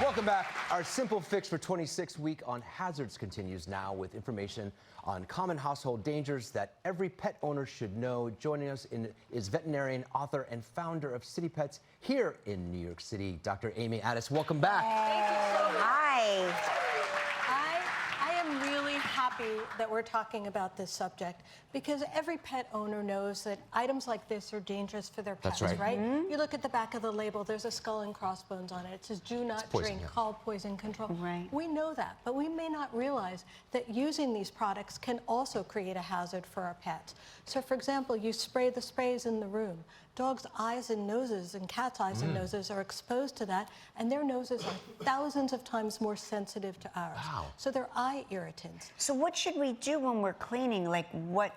Welcome back. Our Simple Fix for 26 week on hazards continues now with information on common household dangers that every pet owner should know. Joining us is veterinarian, author, and founder of City Pets here in New York City, Dr. Amy Attas. Welcome back. Thank you so much. Hi. I am really happy that we're talking about this subject because every pet owner knows that items like this are dangerous for their pets, That's right. Mm-hmm. You look at the back of the label, there's a skull and crossbones on it. It says, do not drink, call poison control. Right. We know that, but we may not realize that using these products can also create a hazard for our pets. So, for example, you spray the sprays in the room. Dogs' eyes and noses and cats' eyes and noses are exposed to that, and their noses are thousands of times more sensitive to ours. Wow. So they're eye irritants. So what should we do when we're cleaning? Like what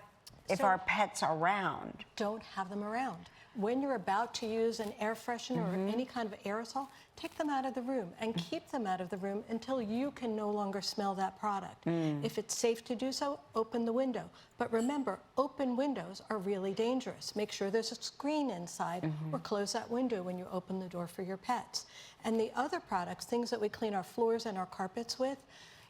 if our pet's around? Don't have them around. When you're about to use an air freshener or any kind of aerosol, take them out of the room and keep them out of the room until you can no longer smell that product. If it's safe to do so, open the window. But remember, open windows are really dangerous. Make sure there's a screen inside or close that window when you open the door for your pets. And the other products, things that we clean our floors and our carpets with,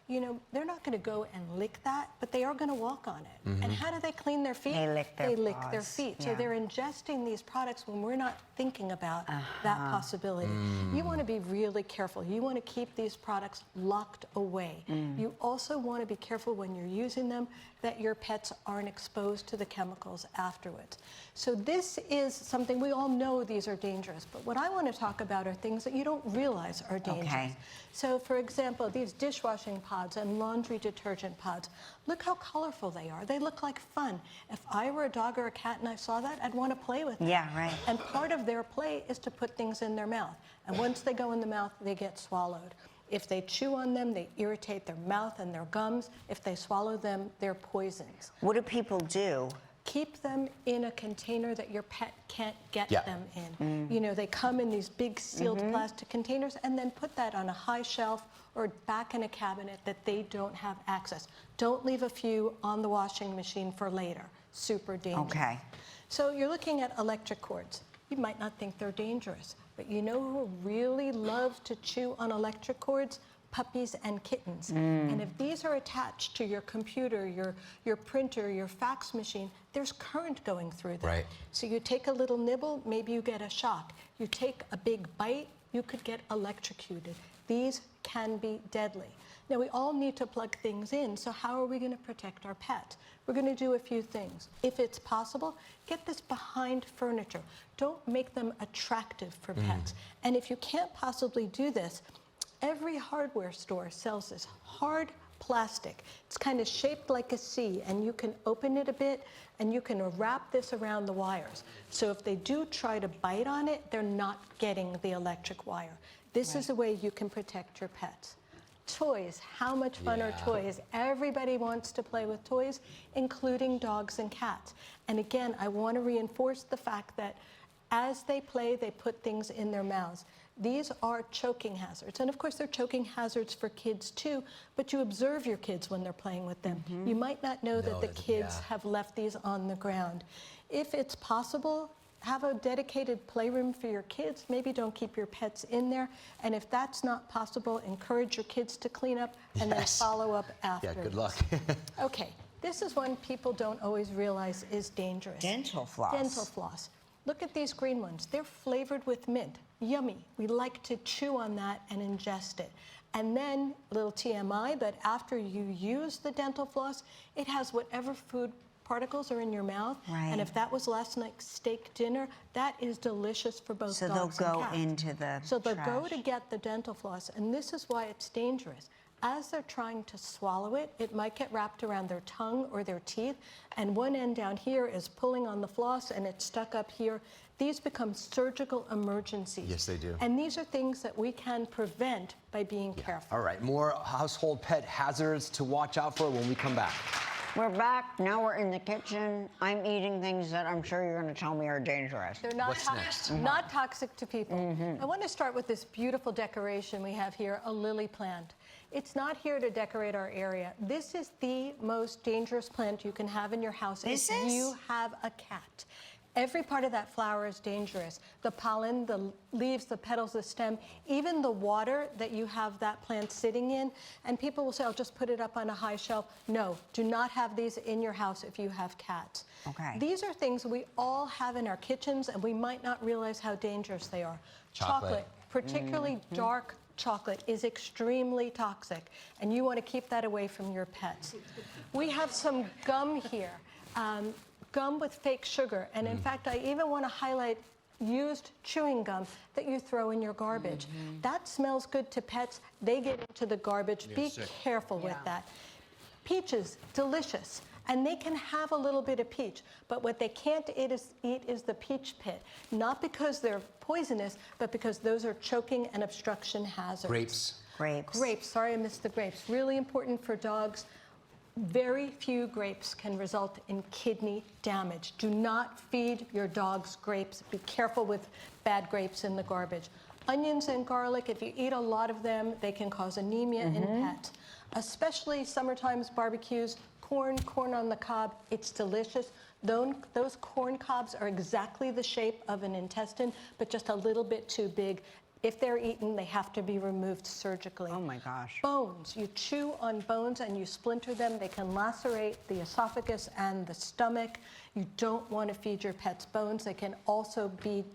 you know, they're not going to go and lick that, but they are going to walk on it. And how do they clean their feet? They lick their They lick paws. their feet. Yeah. So they're ingesting these products when we're not thinking about that possibility. You want to be really careful. You want to keep these products locked away. You also want to be careful when you're using them that your pets aren't exposed to the chemicals afterwards. So this is something we all know these are dangerous, but what I want to talk about are things that you don't realize are dangerous. Okay. So for example, these dishwashing pods and laundry detergent pods, look how colorful they are. They look like fun. If I were a dog or a cat and I saw that, I'd want to play with them. Yeah, right. And part of their play is to put things in their mouth. And once they go in the mouth, they get swallowed. If they chew on them, they irritate their mouth and their gums. If they swallow them, they're poisons. What do people do? Keep them in a container that your pet can't get them in. You know, they come in these big sealed plastic containers, and then put that on a high shelf or back in a cabinet that they don't have access. Don't leave a few on the washing machine for later. Super dangerous. Okay. So you're looking at electric cords. You might not think they're dangerous, but you know who really love to chew on electric cords? Puppies and kittens. And if these are attached to your computer, your printer, your fax machine, there's current going through them. Right. So you take a little nibble, maybe you get a shock. You take a big bite, you could get electrocuted. These can be deadly. Now, we all need to plug things in, so how are we going to protect our pets? We're going to do a few things. If it's possible, get this behind furniture. Don't make them attractive for pets. And if you can't possibly do this, every hardware store sells this hard plastic. It's kind of shaped like a C, and you can open it a bit, and you can wrap this around the wires. So if they do try to bite on it, they're not getting the electric wire. This is a way you can protect your pets. Toys, how much fun are toys? Everybody wants to play with toys, including dogs and cats. And again, I want to reinforce the fact that as they play, they put things in their mouths. These are choking hazards. And of course, they're choking hazards for kids too, but you observe your kids when they're playing with them. You might not know that the kids have left these on the ground. If it's possible, have a dedicated playroom for your kids. Maybe don't keep your pets in there. And if that's not possible, encourage your kids to clean up and then follow up after. Yeah, good luck. Okay, this is one people don't always realize is dangerous. Dental floss. Dental floss. Look at these green ones. They're flavored with mint. Yummy. We like to chew on that and ingest it. And then, little TMI, but after you use the dental floss, it has whatever food particles are in your mouth. Right. And if that was last night's steak dinner, that is delicious for both So dogs they'll and go cats. into the So they'll go trash. to get the dental floss, and this is why it's dangerous. As they're trying to swallow it, it might get wrapped around their tongue or their teeth, and one end down here is pulling on the floss and it's stuck up here. These become surgical emergencies. Yes, they do. And these are things that we can prevent by being careful. All right, more household pet hazards to watch out for when we come back. We're back. Now we're in the kitchen. I'm eating things that I'm sure you're going to tell me are dangerous. They're not, What's next? not toxic to people. I want to start with this beautiful decoration we have here, a lily plant. It's not here to decorate our area. This is the most dangerous plant you can have in your house if you have a cat. Every part of that flower is dangerous. The pollen, the leaves, the petals, the stem, even the water that you have that plant sitting in. And people will say, I'll just put it up on a high shelf. No, do not have these in your house if you have cats. Okay. These are things we all have in our kitchens, and we might not realize how dangerous they are. Chocolate. Particularly dark chocolate, is extremely toxic, and you want to keep that away from your pets. We have some gum here. Gum with fake sugar. And in fact, I even want to highlight used chewing gum that you throw in your garbage. That smells good to pets. They get into the garbage. Be careful with that. Peaches, delicious. And they can have a little bit of peach, but what they can't eat is the peach pit. Not because they're poisonous, but because those are choking and obstruction hazards. Grapes. Grapes, sorry I missed the grapes. Really important for dogs. Very few grapes can result in kidney damage. Do not feed your dogs grapes. Be careful with bad grapes in the garbage. Onions and garlic, if you eat a lot of them, they can cause anemia in pets. Especially summertime barbecues, corn on the cob, it's delicious. Those corn cobs are exactly the shape of an intestine, but just a little bit too big. If they're eaten, they have to be removed surgically. Oh my gosh. Bones, you chew on bones and you splinter them. They can lacerate the esophagus and the stomach. You don't want to feed your pets bones. They can also be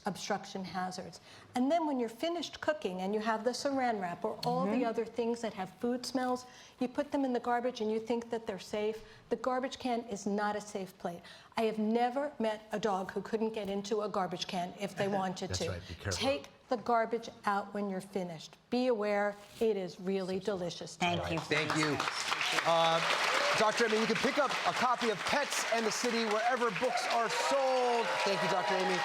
obstruction hazards. And then when you're finished cooking and you have the saran wrap or all the other things that have food smells, you put them in the garbage and you think that they're safe. The garbage can is not a safe place. I have never met a dog who couldn't get into a garbage can if they wanted That's to. right, be careful. Take the garbage out when you're finished. Be aware, it is really delicious. Thank you. Thank you. Dr. Amy, you can pick up a copy of Pets and the City wherever books are sold. Thank you, Dr. Amy.